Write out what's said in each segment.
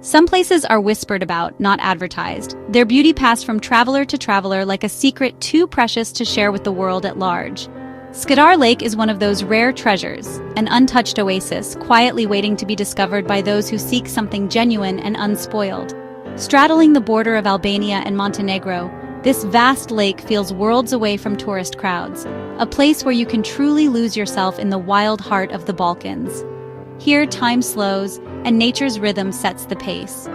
Some places are whispered about, not advertised. Their beauty passed from traveler to traveler like a secret too precious to share with the world at large. Skadar Lake is one of those rare treasures, an untouched oasis, quietly waiting to be discovered by those who seek something genuine and unspoiled. Straddling the border of Albania and Montenegro, this vast lake feels worlds away from tourist crowds, a place where you can truly lose yourself in the wild heart of the Balkans. Here, time slows, and nature's rhythm sets the pace.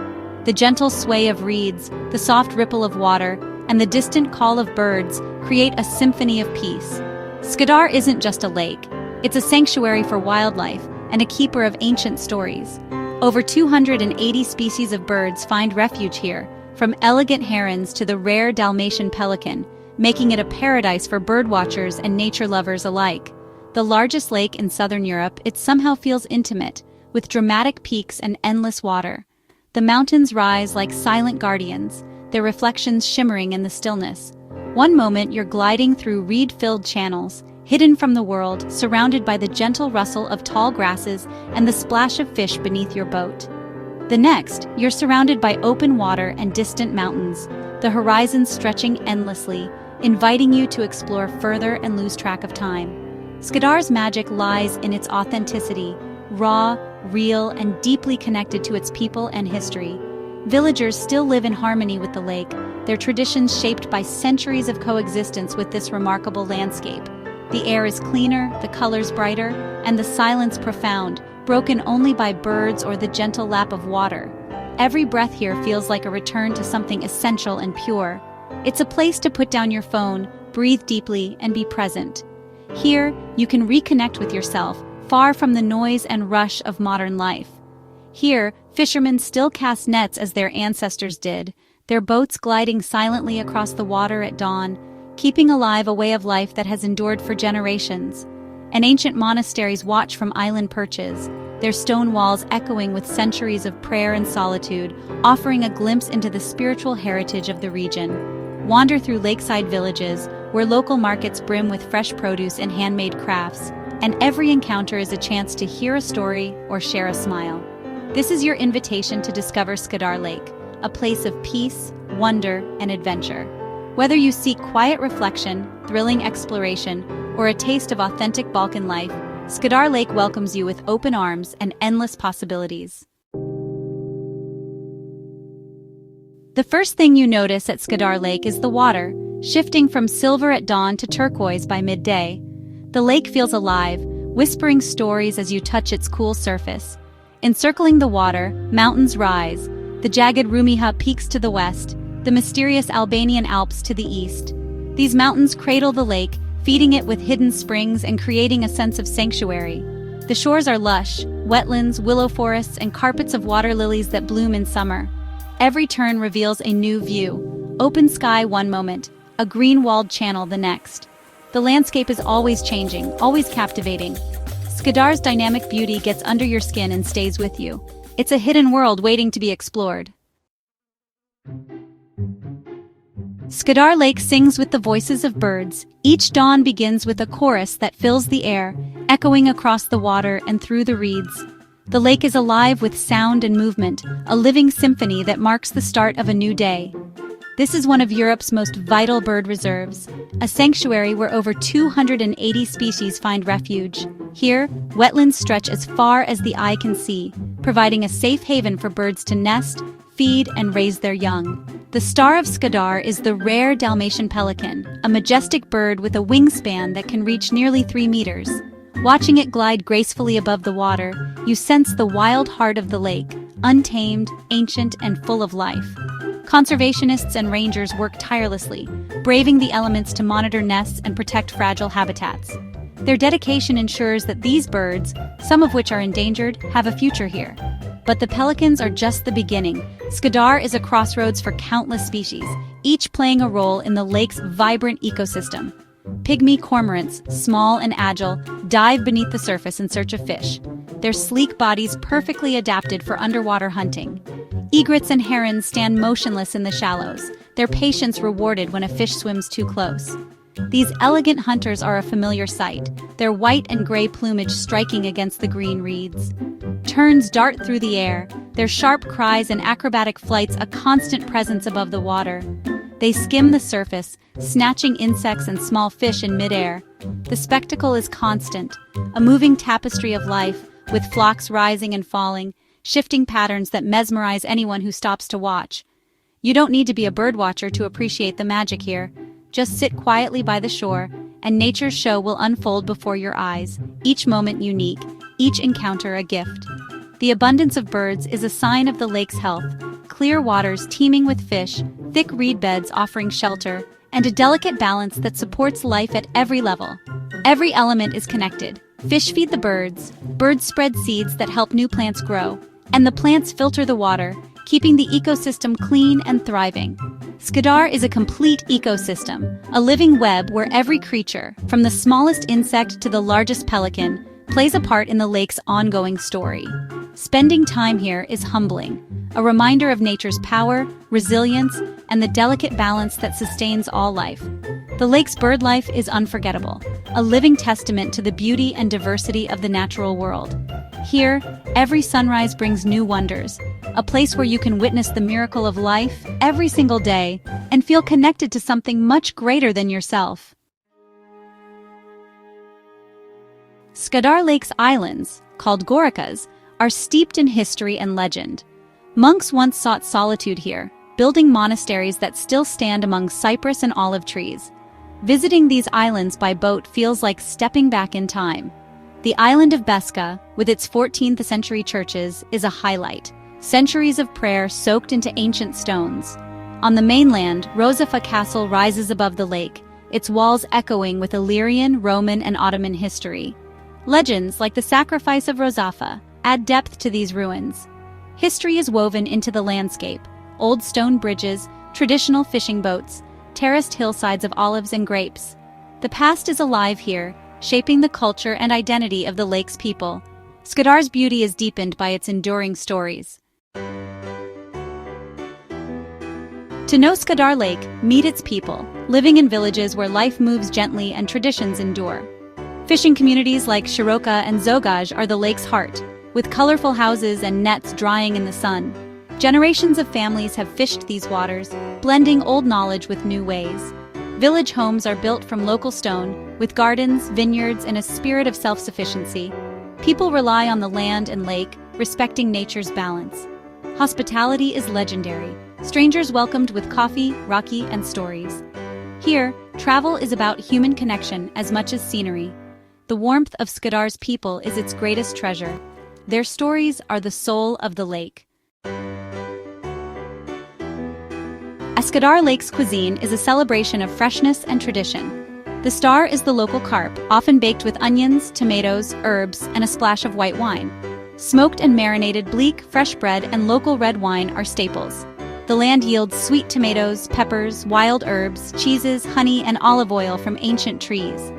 The gentle sway of reeds, the soft ripple of water, and the distant call of birds create a symphony of peace. Skadar isn't just a lake, it's a sanctuary for wildlife and a keeper of ancient stories. Over 280 species of birds find refuge here, from elegant herons to the rare Dalmatian pelican, making it a paradise for birdwatchers and nature lovers alike. The largest lake in southern Europe, it somehow feels intimate, with dramatic peaks and endless water. The mountains rise like silent guardians, their reflections shimmering in the stillness. One moment you're gliding through reed-filled channels, hidden from the world, surrounded by the gentle rustle of tall grasses and the splash of fish beneath your boat. The next, you're surrounded by open water and distant mountains, the horizon stretching endlessly, inviting you to explore further and lose track of time. Skadar's magic lies in its authenticity, raw, real, and deeply connected to its people and history. Villagers still live in harmony with the lake, their traditions shaped by centuries of coexistence with this remarkable landscape. The air is cleaner, the colors brighter, and the silence profound, broken only by birds or the gentle lap of water. Every breath here feels like a return to something essential and pure. It's a place to put down your phone, breathe deeply, and be present. Here, you can reconnect with yourself, far from the noise and rush of modern life. Here, fishermen still cast nets as their ancestors did, their boats gliding silently across the water at dawn, keeping alive a way of life that has endured for generations. And ancient monasteries watch from island perches, their stone walls echoing with centuries of prayer and solitude, offering a glimpse into the spiritual heritage of the region. Wander through lakeside villages, where local markets brim with fresh produce and handmade crafts, and every encounter is a chance to hear a story or share a smile. This is your invitation to discover Skadar Lake, a place of peace, wonder, and adventure. Whether you seek quiet reflection, thrilling exploration, or a taste of authentic Balkan life, Skadar Lake welcomes you with open arms and endless possibilities. The first thing you notice at Skadar Lake is the water, shifting from silver at dawn to turquoise by midday. The lake feels alive, whispering stories as you touch its cool surface. Encircling the water, mountains rise, the jagged Rumiha peaks to the west, the mysterious Albanian Alps to the east. These mountains cradle the lake, feeding it with hidden springs and creating a sense of sanctuary. The shores are lush, wetlands, willow forests, and carpets of water lilies that bloom in summer. Every turn reveals a new view. Open sky one moment, a green-walled channel the next. The landscape is always changing, always captivating. Skadar's dynamic beauty gets under your skin and stays with you. It's a hidden world waiting to be explored. Skadar Lake sings with the voices of birds. Each dawn begins with a chorus that fills the air, echoing across the water and through the reeds. The lake is alive with sound and movement, a living symphony that marks the start of a new day. This is one of Europe's most vital bird reserves, a sanctuary where over 280 species find refuge. Here, wetlands stretch as far as the eye can see, providing a safe haven for birds to nest, feed, and raise their young. The star of Skadar is the rare Dalmatian pelican, a majestic bird with a wingspan that can reach nearly 3 meters. Watching it glide gracefully above the water, you sense the wild heart of the lake, untamed, ancient, and full of life. Conservationists and rangers work tirelessly, braving the elements to monitor nests and protect fragile habitats. Their dedication ensures that these birds, some of which are endangered, have a future here. But the pelicans are just the beginning. Skadar is a crossroads for countless species, each playing a role in the lake's vibrant ecosystem. Pygmy cormorants, small and agile, dive beneath the surface in search of fish, their sleek bodies perfectly adapted for underwater hunting. Egrets and herons stand motionless in the shallows, their patience rewarded when a fish swims too close. These elegant hunters are a familiar sight, their white and gray plumage striking against the green reeds. Terns dart through the air, their sharp cries and acrobatic flights a constant presence above the water. They skim the surface, snatching insects and small fish in midair. The spectacle is constant, a moving tapestry of life, with flocks rising and falling, shifting patterns that mesmerize anyone who stops to watch. You don't need to be a birdwatcher to appreciate the magic here. Just sit quietly by the shore, and nature's show will unfold before your eyes, each moment unique, each encounter a gift. The abundance of birds is a sign of the lake's health, clear waters teeming with fish, thick reed beds offering shelter, and a delicate balance that supports life at every level. Every element is connected. Fish feed the birds spread seeds that help new plants grow, and the plants filter the water, keeping the ecosystem clean and thriving. Skadar is a complete ecosystem, a living web where every creature, from the smallest insect to the largest pelican, plays a part in the lake's ongoing story. Spending time here is humbling, a reminder of nature's power, resilience, and the delicate balance that sustains all life. The lake's bird life is unforgettable, a living testament to the beauty and diversity of the natural world. Here, every sunrise brings new wonders, a place where you can witness the miracle of life every single day and feel connected to something much greater than yourself. Skadar Lake's islands, called Gorikas, are steeped in history and legend. Monks once sought solitude here, building monasteries that still stand among cypress and olive trees. Visiting these islands by boat feels like stepping back in time. The island of Beska, with its 14th century churches, is a highlight. Centuries of prayer soaked into ancient stones. On the mainland, Rozafa Castle rises above the lake, its walls echoing with Illyrian, Roman, and Ottoman history. Legends, like the sacrifice of Rozafa, add depth to these ruins. History is woven into the landscape: old stone bridges, traditional fishing boats, terraced hillsides of olives and grapes. The past is alive here, shaping the culture and identity of the lake's people. Skadar's beauty is deepened by its enduring stories. To know Skadar Lake, meet its people, living in villages where life moves gently and traditions endure. Fishing communities like Shiroka and Zogaj are the lake's heart, with colorful houses and nets drying in the sun. Generations of families have fished these waters, blending old knowledge with new ways. Village homes are built from local stone, with gardens, vineyards, and a spirit of self-sufficiency. People rely on the land and lake, respecting nature's balance. Hospitality is legendary. Strangers welcomed with coffee, raki, and stories. Here, travel is about human connection as much as scenery. The warmth of Skadar's people is its greatest treasure. Their stories are the soul of the lake. Skadar Lake's cuisine is a celebration of freshness and tradition. The star is the local carp, often baked with onions, tomatoes, herbs, and a splash of white wine. Smoked and marinated bleak, fresh bread, and local red wine are staples. The land yields sweet tomatoes, peppers, wild herbs, cheeses, honey, and olive oil from ancient trees.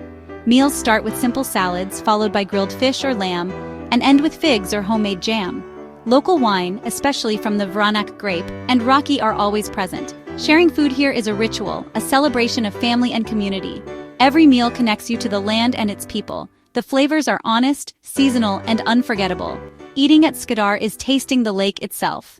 Meals start with simple salads, followed by grilled fish or lamb, and end with figs or homemade jam. Local wine, especially from the Vranak grape, and raki are always present. Sharing food here is a ritual, a celebration of family and community. Every meal connects you to the land and its people. The flavors are honest, seasonal, and unforgettable. Eating at Skadar is tasting the lake itself.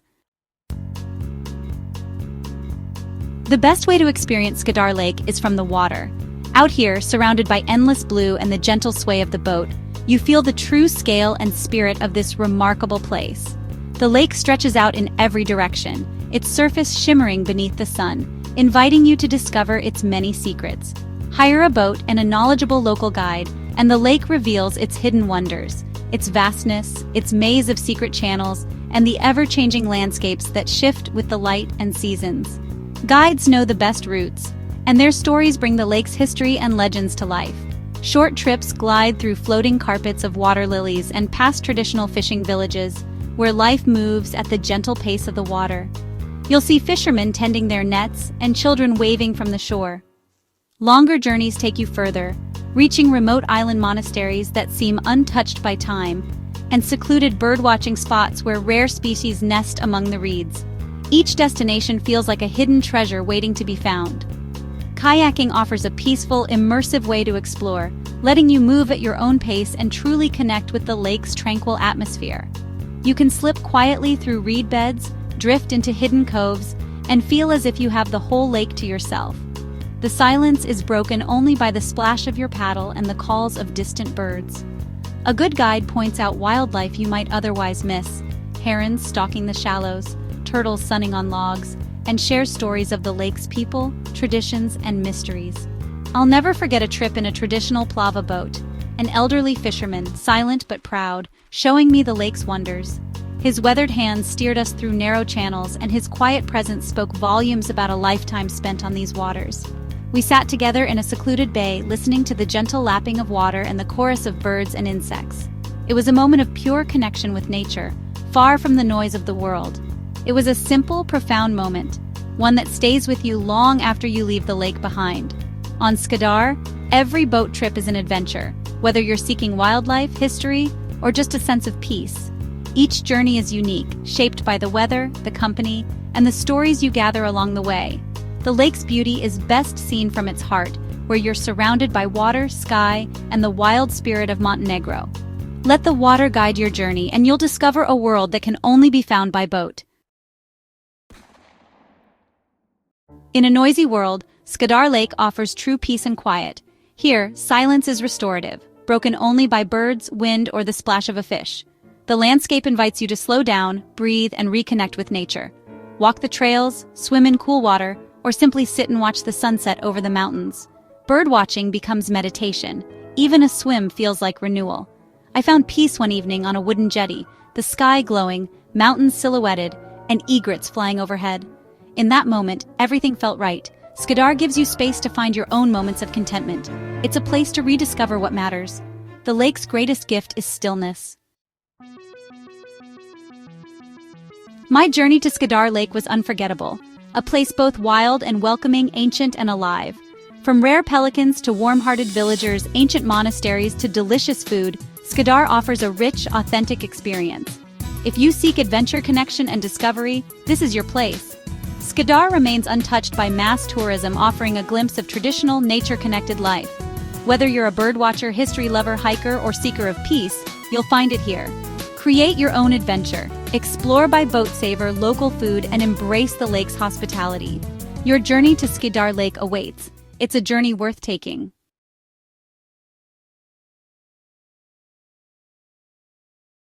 The best way to experience Skadar Lake is from the water. Out here, surrounded by endless blue and the gentle sway of the boat, you feel the true scale and spirit of this remarkable place. The lake stretches out in every direction, its surface shimmering beneath the sun, inviting you to discover its many secrets. Hire a boat and a knowledgeable local guide, and the lake reveals its hidden wonders, its vastness, its maze of secret channels, and the ever-changing landscapes that shift with the light and seasons. Guides know the best routes, and their stories bring the lake's history and legends to life. Short trips glide through floating carpets of water lilies and past traditional fishing villages, where life moves at the gentle pace of the water. You'll see fishermen tending their nets and children waving from the shore. Longer journeys take you further, reaching remote island monasteries that seem untouched by time, and secluded birdwatching spots where rare species nest among the reeds. Each destination feels like a hidden treasure waiting to be found. Kayaking offers a peaceful, immersive way to explore, letting you move at your own pace and truly connect with the lake's tranquil atmosphere. You can slip quietly through reed beds, drift into hidden coves, and feel as if you have the whole lake to yourself. The silence is broken only by the splash of your paddle and the calls of distant birds. A good guide points out wildlife you might otherwise miss: herons stalking the shallows, turtles sunning on logs, and shares stories of the lake's people, traditions, and mysteries. I'll never forget a trip in a traditional plava boat, an elderly fisherman, silent but proud, showing me the lake's wonders. His weathered hands steered us through narrow channels, and his quiet presence spoke volumes about a lifetime spent on these waters. We sat together in a secluded bay, listening to the gentle lapping of water and the chorus of birds and insects. It was a moment of pure connection with nature, far from the noise of the world. It was a simple, profound moment, one that stays with you long after you leave the lake behind. On Skadar, every boat trip is an adventure, whether you're seeking wildlife, history, or just a sense of peace. Each journey is unique, shaped by the weather, the company, and the stories you gather along the way. The lake's beauty is best seen from its heart, where you're surrounded by water, sky, and the wild spirit of Montenegro. Let the water guide your journey, and you'll discover a world that can only be found by boat. In a noisy world, Skadar Lake offers true peace and quiet. Here, silence is restorative, broken only by birds, wind, or the splash of a fish. The landscape invites you to slow down, breathe, and reconnect with nature. Walk the trails, swim in cool water, or simply sit and watch the sunset over the mountains. Birdwatching becomes meditation. Even a swim feels like renewal. I found peace one evening on a wooden jetty, the sky glowing, mountains silhouetted, and egrets flying overhead. In that moment, everything felt right. Skadar gives you space to find your own moments of contentment. It's a place to rediscover what matters. The lake's greatest gift is stillness. My journey to Skadar Lake was unforgettable, a place both wild and welcoming, ancient and alive. From rare pelicans to warm-hearted villagers, ancient monasteries to delicious food, Skadar offers a rich, authentic experience. If you seek adventure, connection, and discovery, this is your place. Skadar remains untouched by mass tourism, offering a glimpse of traditional, nature-connected life. Whether you're a birdwatcher, history lover, hiker, or seeker of peace, you'll find it here. Create your own adventure. Explore by boat, savor local food, and embrace the lake's hospitality. Your journey to Skadar Lake awaits. It's a journey worth taking.